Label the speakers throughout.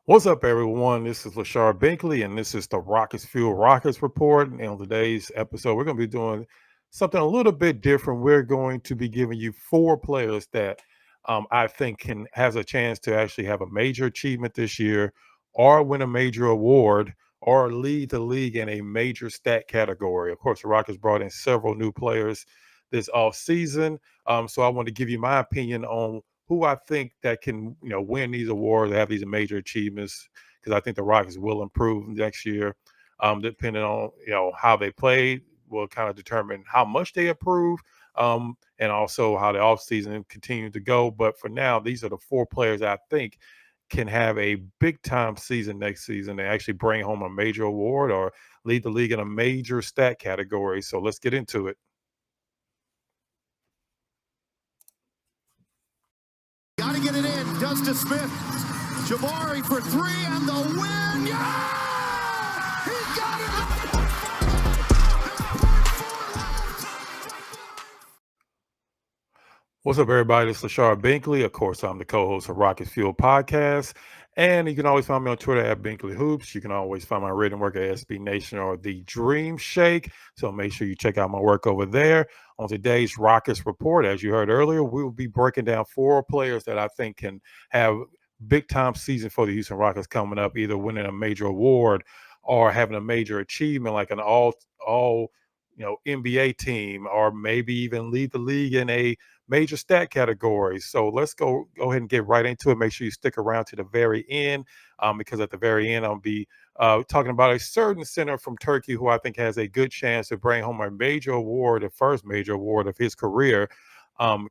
Speaker 1: What's up, everyone? This is Lashard Binkley, and this is the Rockets Fuel Rockets Report. And on today's episode, we're going to be doing something a little bit different. We're going to be giving you four players that I think can has a chance to actually have a major achievement this year, or win a major award, or lead the league in a major stat category. Of course, the Rockets brought in several new players this off season, so I want to give you my opinion on who I think that can, win these awards, have these major achievements, because I think the Rockets will improve next year. Depending on how they played, will kind of determine how much they improve, and also how the offseason continues to go. But for now, these are the four players I think can have a big time season next season and actually bring home a major award or lead the league in a major stat category. So let's get into it.
Speaker 2: Got to get it in. Dustin Smith. Jabari for three and the win. Yeah! He got it!
Speaker 1: What's up, everybody? This is Lashard Binkley. Of course, I'm the co-host of Rockets Fuel Podcast. And you can always find me on Twitter at Binkley Hoops. You can always find my written work at SB Nation or The Dream Shake. So make sure you check out my work over there. On today's Rockets Report, as you heard earlier, we will be breaking down four players that I think can have big time season for the Houston Rockets coming up, either winning a major award or having a major achievement like an all NBA team, or maybe even lead the league in a major stat categories. So let's go ahead and get right into it. Make sure you stick around to the very end, because at the very end, I'll be talking about a certain center from Turkey who I think has a good chance to bring home a major award, the first major award of his career,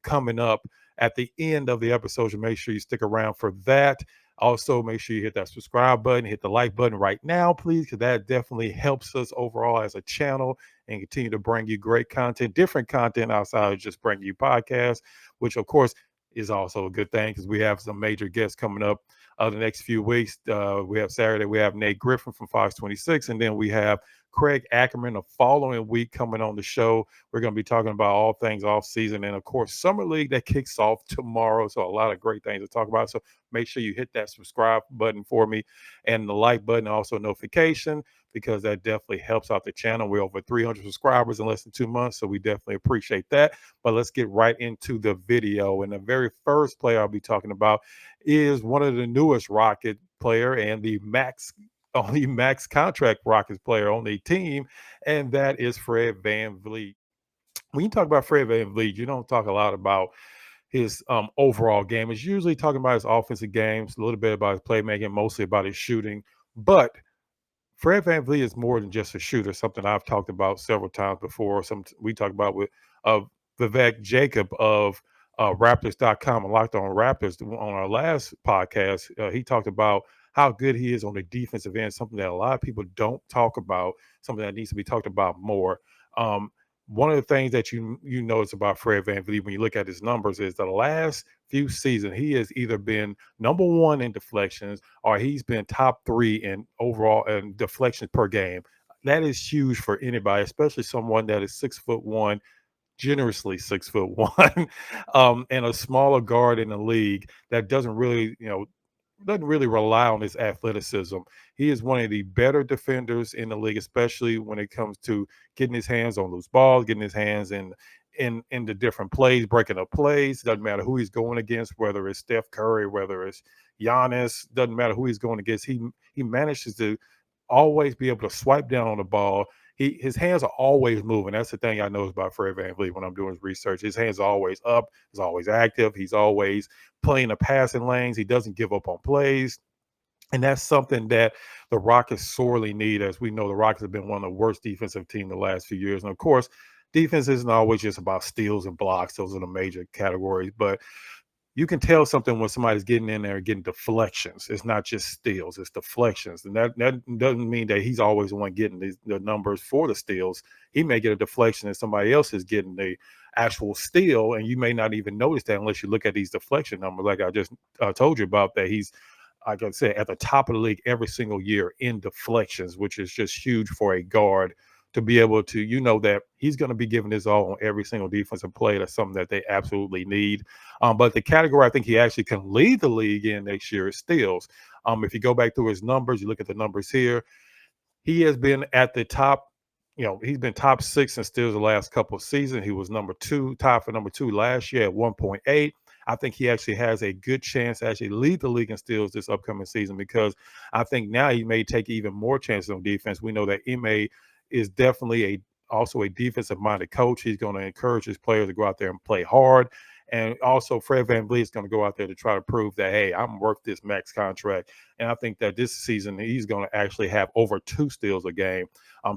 Speaker 1: coming up at the end of the episode. So make sure you stick around for that. Also, make sure you hit that subscribe button, hit the like button right now, please, because that definitely helps us overall as a channel and continue to bring you great content, different content outside of just bringing you podcasts, which of course is also a good thing because we have some major guests coming up the next few weeks. We have Saturday, we have Nate Griffin from Fox 26, and then we have Craig Ackerman the following week coming on the show. We're going to be talking about all things off season and, of course, Summer League that kicks off tomorrow. So, a lot of great things to talk about. So, make sure you hit that subscribe button for me and the like button, also notification, because that definitely helps out the channel. We're over 300 subscribers in less than 2 months, so we definitely appreciate that. But let's get right into the video. And the very first player I'll be talking about is one of the newest Rocket player and the only max contract Rockets player on the team, and that is Fred VanVleet. When you talk about Fred VanVleet, you don't talk a lot about his overall game. It's usually talking about his offensive games, a little bit about his playmaking, mostly about his shooting. But Fred VanVleet is more than just a shooter, something I've talked about several times before. Some we talked about with Vivek Jacob of Raptors.com and Locked On Raptors on our last podcast. He talked about how good he is on the defensive end, something that a lot of people don't talk about, something that needs to be talked about more. Um, One of the things that you notice about Fred VanVleet when you look at his numbers is the last few seasons he has either been number one in deflections or he's been top three in overall and deflections per game. That is huge for anybody, especially someone that is 6'1", generously 6'1", and a smaller guard in the league that doesn't really rely on his athleticism. He is one of the better defenders in the league, especially when it comes to getting his hands on loose balls, getting his hands in the different plays, breaking up plays. Doesn't matter who he's going against, whether it's Steph Curry, whether it's Giannis. Doesn't matter who he's going against. He manages to always be able to swipe down on the ball. His hands are always moving. That's the thing I know about Fred VanVleet when I'm doing his research. His hands are always up. He's always active. He's always playing the passing lanes. He doesn't give up on plays. And that's something that the Rockets sorely need. As we know, the Rockets have been one of the worst defensive teams the last few years. And of course, defense isn't always just about steals and blocks. Those are the major categories. But you can tell something when somebody's getting in there and getting deflections. It's not just steals, it's deflections. And that doesn't mean that he's always the one getting the numbers for the steals. He may get a deflection and somebody else is getting the actual steal, and you may not even notice that unless you look at these deflection numbers, like I just told you about, that he's, like I said, at the top of the league every single year in deflections, which is just huge for a guard to be able to, that he's going to be giving his all on every single defensive play. That's something that they absolutely need. But the category I think he actually can lead the league in next year is steals. If you go back through his numbers, you look at the numbers here, he has been at the top. He's been top six in steals the last couple of seasons. He was number two, tied for number two last year at 1.8. I think he actually has a good chance to actually lead the league in steals this upcoming season because I think now he may take even more chances on defense. We know that Ime is definitely also a defensive minded coach. He's going to encourage his players to go out there and play hard. And also, Fred VanVleet is going to go out there to try to prove that, hey, I'm worth this max contract. And I think that this season he's going to actually have over 2 steals a game.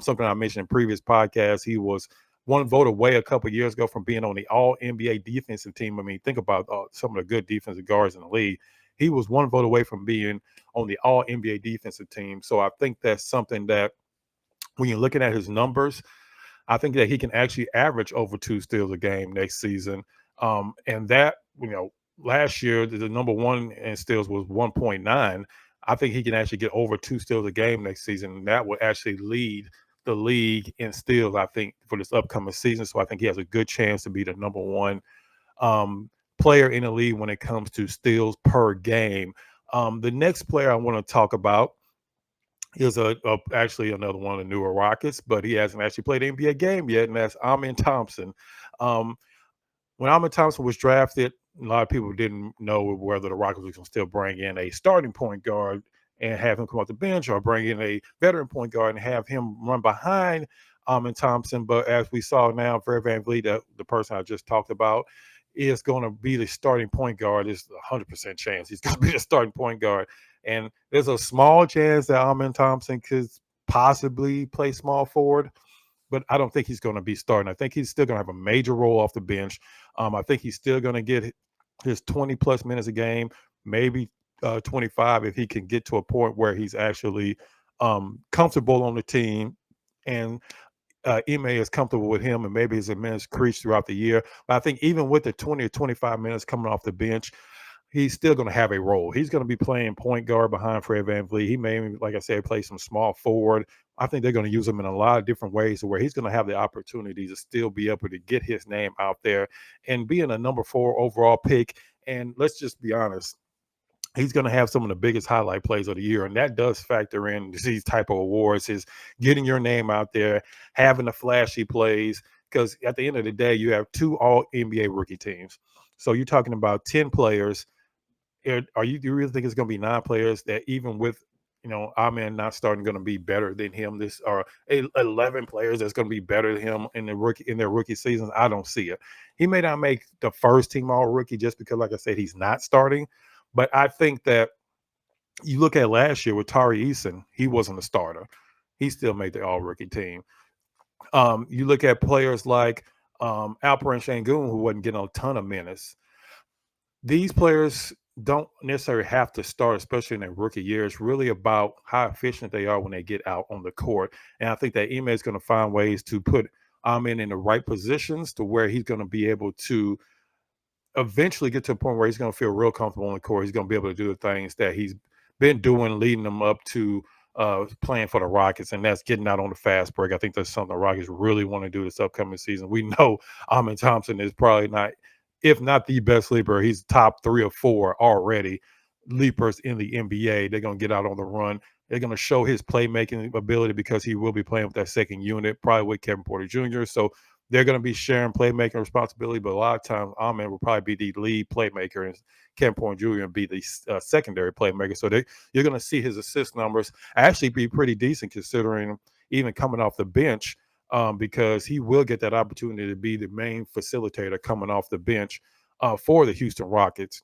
Speaker 1: Something I mentioned in previous podcasts, he was one vote away a couple of years ago from being on the All NBA defensive team. I mean, think about some of the good defensive guards in the league. He was one vote away from being on the All NBA defensive team. So I think that's something that when you're looking at his numbers, I think that he can actually average over 2 steals a game next season. And that, last year, the number one in steals was 1.9. I think he can actually get over 2 steals a game next season. And that will actually lead the league in steals, I think, for this upcoming season. So I think he has a good chance to be the number one um, player in the league when it comes to steals per game. The next player I want to talk about is actually another one of the newer Rockets, but he hasn't actually played an NBA game yet, and that's Amin Thompson. Um, when Amin Thompson was drafted, a lot of people didn't know whether the Rockets were going to still bring in a starting point guard and have him come off the bench or bring in a veteran point guard and have him run behind Amin Thompson. But as we saw now, Fred VanVleet, the person I just talked about, is going to be the starting point guard. It's a 100% chance he's going to be the starting point guard. And there's a small chance that Amin Thompson could possibly play small forward, but I don't think he's going to be starting. I think he's still going to have a major role off the bench. I think he's still going to get his 20 plus minutes a game, maybe 25 if he can get to a point where he's actually comfortable on the team and Ime is comfortable with him and maybe his minutes crease throughout the year. But I think even with the 20 or 25 minutes coming off the bench, he's still going to have a role. He's going to be playing point guard behind Fred VanVleet. He may, like I said, play some small forward. I think they're going to use him in a lot of different ways to where he's going to have the opportunity to still be able to get his name out there and being a number 4 overall pick. And let's just be honest, he's going to have some of the biggest highlight plays of the year, and that does factor in these type of awards, is getting your name out there, having the flashy plays, because at the end of the day, you have 2 all NBA rookie teams. So you're talking about 10 players. Do you really think it's going to be 9 players that even with Amen not starting going to be better than him this or 11 players that's going to be better than him in their rookie seasons? I don't see it. He may not make the first team all rookie just because, like I said, he's not starting. But I think that you look at last year with Tari Eason, he wasn't a starter. He still made the all rookie team. You look at players like Alperen Sengun, who wasn't getting a ton of minutes. These players don't necessarily have to start, especially in their rookie year. It's really about how efficient they are when they get out on the court. And I think that Ime is going to find ways to put Amin in the right positions to where he's going to be able to eventually get to a point where he's going to feel real comfortable on the court. He's going to be able to do the things that he's been doing, leading them up to playing for the Rockets, and that's getting out on the fast break. I think that's something the Rockets really want to do this upcoming season. We know Amin Thompson is probably not, if not the best leaper, he's top 3 or 4 already leapers in the NBA. They're going to get out on the run. They're going to show his playmaking ability because he will be playing with that second unit, probably with Kevin Porter Jr. So they're going to be sharing playmaking responsibility, but a lot of times Amin will probably be the lead playmaker and Kevin Porter Jr. will be the secondary playmaker. So you're going to see his assist numbers actually be pretty decent considering even coming off the bench, because he will get that opportunity to be the main facilitator coming off the bench for the Houston Rockets.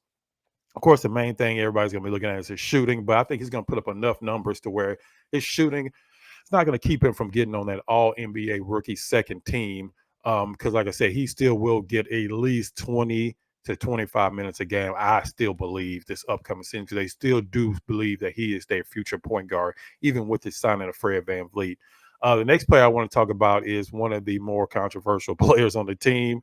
Speaker 1: Of course, the main thing everybody's going to be looking at is his shooting, but I think he's going to put up enough numbers to where his shooting, it's not going to keep him from getting on that all NBA rookie second team. Because like I said, he still will get at least 20 to 25 minutes a game. I still believe this upcoming season, because they still do believe that he is their future point guard, even with the signing of Fred VanVleet. The next player I want to talk about is one of the more controversial players on the team.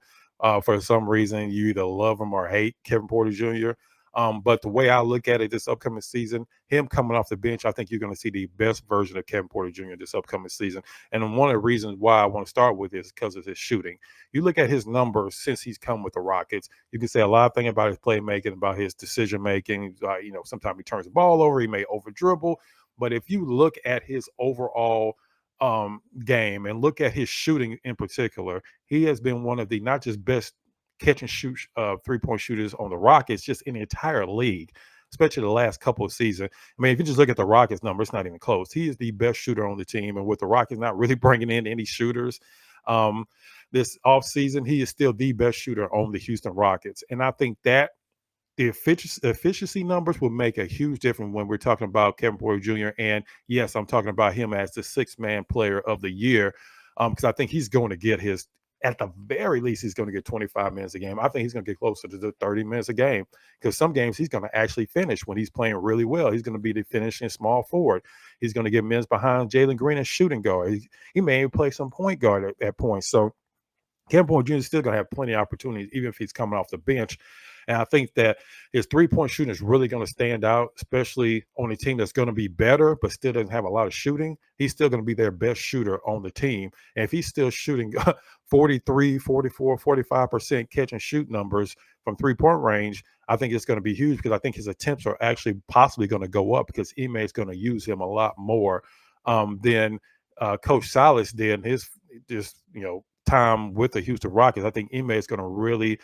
Speaker 1: For some reason, you either love him or hate Kevin Porter Jr. But the way I look at it this upcoming season, him coming off the bench, I think you're going to see the best version of Kevin Porter Jr. this upcoming season. And one of the reasons why I want to start with is because of his shooting. You look at his numbers since he's come with the Rockets. You can say a lot of things about his playmaking, about his decision making. Sometimes he turns the ball over, he may over dribble. But if you look at his overall game and look at his shooting in particular, he has been one of the not just best catch and shoot 3-point shooters on the Rockets, just in the entire league, especially the last couple of seasons. I mean, if you just look at the Rockets number, it's not even close. He is the best shooter on the team. And with the Rockets not really bringing in any shooters um, this offseason, he is still the best shooter on the Houston Rockets. And I think that the efficiency numbers will make a huge difference when we're talking about Kevin Porter Jr. And yes, I'm talking about him as the six-man player of the year because I think he's going to get his, at the very least, he's going to get 25 minutes a game. I think he's going to get closer to the 30 minutes a game because some games he's going to actually finish when he's playing really well. He's going to be the finishing small forward. He's going to get minutes behind Jalen Green as shooting guard. He may even play some point guard at points. So Kevin Porter Jr. is still going to have plenty of opportunities, even if he's coming off the bench. And I think that his three-point shooting is really going to stand out, especially on a team that's going to be better, but still doesn't have a lot of shooting. He's still going to be their best shooter on the team. And if he's still shooting 43, 44, 45% catch and shoot numbers from three-point range, I think it's going to be huge because I think his attempts are actually possibly going to go up because Ime is going to use him a lot more than Coach Silas did in his time with the Houston Rockets. I think Ime is going to really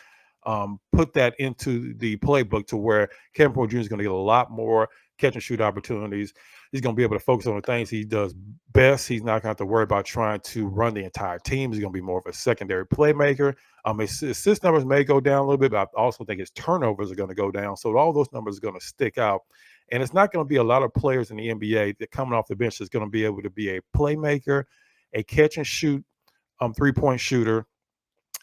Speaker 1: put that into the playbook to where Kevin Porter Jr. is going to get a lot more catch and shoot opportunities. He's going to be able to focus on the things he does best. He's not going to have to worry about trying to run the entire team. He's going to be more of a secondary playmaker. His assist numbers may go down a little bit, but I also think his turnovers are going to go down. So all those numbers are going to stick out. And it's not going to be a lot of players in the NBA that coming off the bench is going to be able to be a playmaker, a catch and shoot 3-point shooter,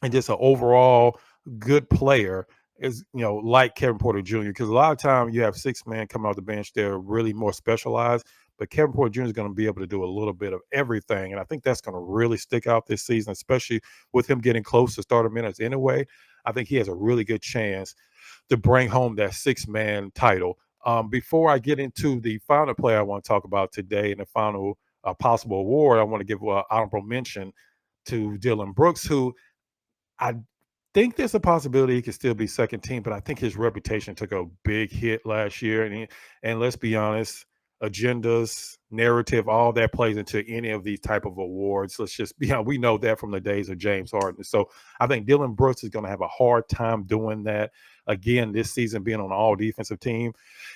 Speaker 1: and just an overall good player is, like Kevin Porter Jr. Because a lot of times you have six men coming off the bench, they're really more specialized. But Kevin Porter Jr. is going to be able to do a little bit of everything. And I think that's going to really stick out this season, especially with him getting close to starter minutes anyway. I think he has a really good chance to bring home that six-man title. Before I get into the final player I want to talk about today and the final possible award, I want to give an honorable mention to Dylan Brooks, who I think there's a possibility he could still be second team, but I think his reputation took a big hit last year. And let's be honest, agendas, narrative, all that plays into any of these type of awards. Let's just be honest, we know that from the days of James Harden. So I think Dylan Brooks is going to have a hard time doing that again this season, being on an all defensive team,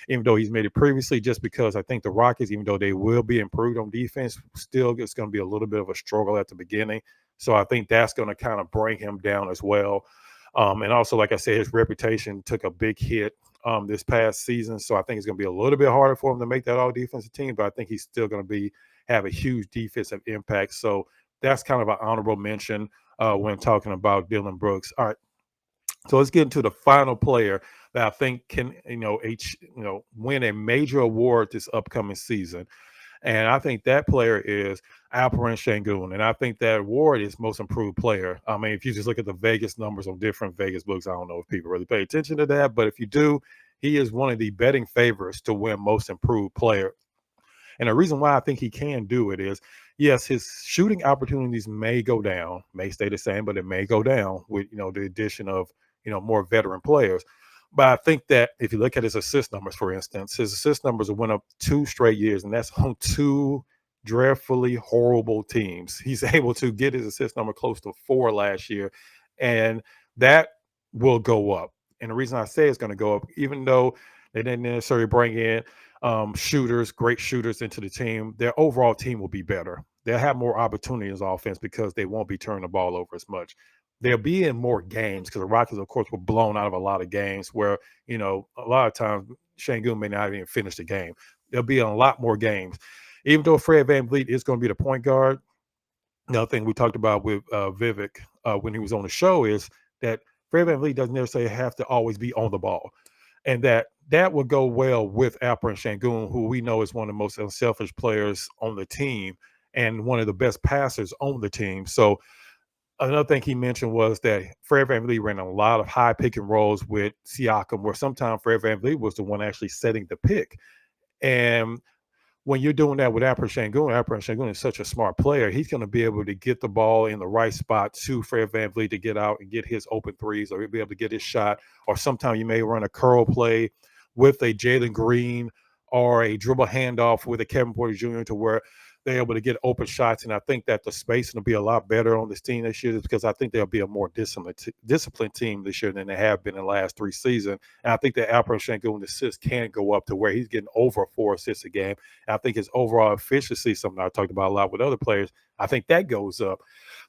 Speaker 1: even though he's made it previously, just because I think the Rockets, even though they will be improved on defense, still it's going to be a little bit of a struggle at the beginning. So I think that's going to kind of bring him down as well. And also, like I said, his reputation took a big hit this past season. So I think it's going to be a little bit harder for him to make that all defensive team, but I think he's still going to have a huge defensive impact. So that's kind of an honorable mention when talking about Dylan Brooks. All right. So let's get into the final player that I think can, win a major award this upcoming season. And I think that player is Alperen Sengun. And I think that award is most improved player. I mean, if you just look at the Vegas numbers on different Vegas books, I don't know if people really pay attention to that. But if you do, he is one of the betting favorites to win most improved player. And the reason why I think he can do it is, yes, his shooting opportunities may go down, may stay the same, but it may go down with, the addition of, more veteran players. But I think that if you look at his assist numbers, for instance, his assist numbers went up 2 straight years, and that's on 2 dreadfully horrible teams. He's able to get his assist number close to 4 last year, and that will go up. And the reason I say it's going to go up, even though they didn't necessarily bring in shooters, great shooters into the team, their overall team will be better. They'll have more opportunities on offense because they won't be turning the ball over as much. They'll be in more games because the Rockets, of course, were blown out of a lot of games where, a lot of times Sengun may not even finish the game. They'll be in a lot more games. Even though Fred VanVleet is going to be the point guard, another thing we talked about with Vivek when he was on the show is that Fred VanVleet doesn't necessarily have to always be on the ball. And that would go well with Alperen Sengun, who we know is one of the most unselfish players on the team and one of the best passers on the team. So Another thing he mentioned was that Fred VanVleet ran a lot of high pick and rolls with Siakam, where sometimes Fred VanVleet was the one actually setting the pick. And when you're doing that with Alperen Sengun is such a smart player. He's going to be able to get the ball in the right spot to Fred VanVleet to get out and get his open threes, or he'll be able to get his shot. Or sometimes you may run a curl play with a Jalen Green or a dribble handoff with a Kevin Porter Jr. to where they're able to get open shots. And I think that the spacing will be a lot better on this team this year because I think they'll be a more disciplined team this year than they have been in the last 3 seasons. And I think that Alperen Sengun assists can go up to where he's getting over 4 assists a game. And I think his overall efficiency, something I talked about a lot with other players, I think that goes up.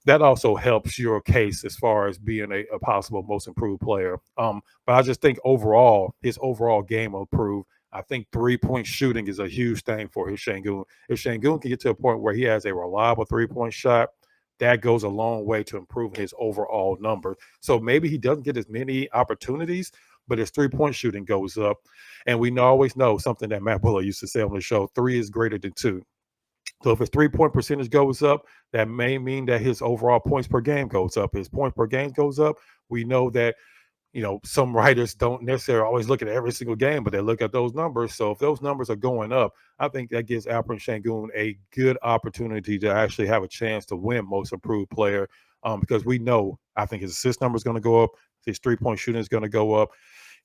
Speaker 1: That also helps your case as far as being a possible most improved player. But I just think overall, his overall game will improve. I think 3-point shooting is a huge thing for his Sengun. If Sengun can get to a point where he has a reliable 3-point shot, that goes a long way to improving his overall numbers. So maybe he doesn't get as many opportunities, but his 3-point shooting goes up. And we always know something that Matt Buller used to say on the show: 3 is greater than 2. So if his 3-point percentage goes up, that may mean that his overall points per game goes up. His points per game goes up. We know that some writers don't necessarily always look at every single game, but they look at those numbers. So if those numbers are going up, I think that gives Alperen Sengun a good opportunity to actually have a chance to win Most Improved Player, because we know I think his assist number is going to go up, his 3-point shooting is going to go up.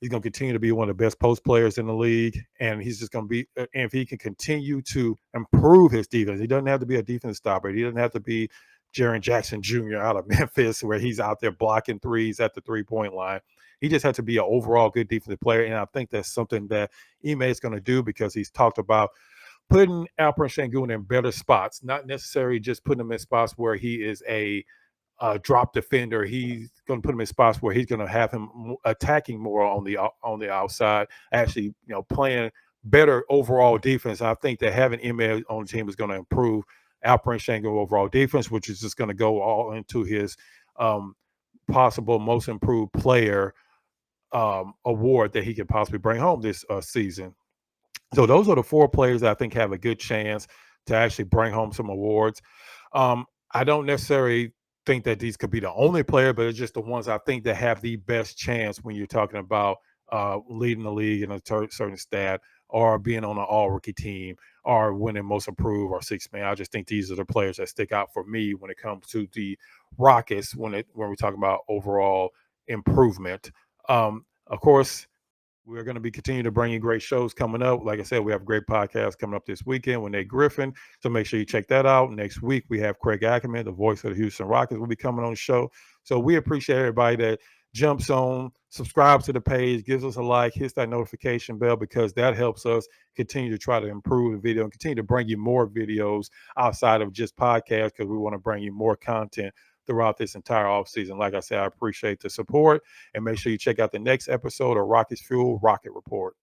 Speaker 1: He's going to continue to be one of the best post players in the league, and he's just going to be. And if he can continue to improve his defense, he doesn't have to be a defense stopper. He doesn't have to be Jaren Jackson Jr. out of Memphis, where he's out there blocking threes at the 3-point line. He just had to be an overall good defensive player, and I think that's something that Ime is going to do because he's talked about putting Alperen Sengun in better spots, not necessarily just putting him in spots where he is a drop defender. He's going to put him in spots where he's going to have him attacking more on the outside, actually, playing better overall defense. I think that having Ime on the team is going to improve Alperen Sengun overall defense, which is just going to go all into his possible most improved player award that he could possibly bring home this season. So those are the 4 players that I think have a good chance to actually bring home some awards. I don't necessarily think that these could be the only player, but it's just the ones I think that have the best chance when you're talking about leading the league in a certain stat, or being on an all-rookie team, or winning most improved or sixth man. I just think these are the players that stick out for me when it comes to the Rockets when we're talking about overall improvement. Of course, we're going to be continuing to bring you great shows coming up. Like I said, we have a great podcast coming up this weekend with Nate Griffin. So make sure you check that out. Next week, we have Craig Ackerman, the voice of the Houston Rockets, will be coming on the show. So we appreciate everybody that jumps on, subscribes to the page, gives us a like, hits that notification bell, because that helps us continue to try to improve the video and continue to bring you more videos outside of just podcasts, because we want to bring you more content throughout this entire offseason. Like I said, I appreciate the support, and make sure you check out the next episode of Rockets Fuel Rocket Report.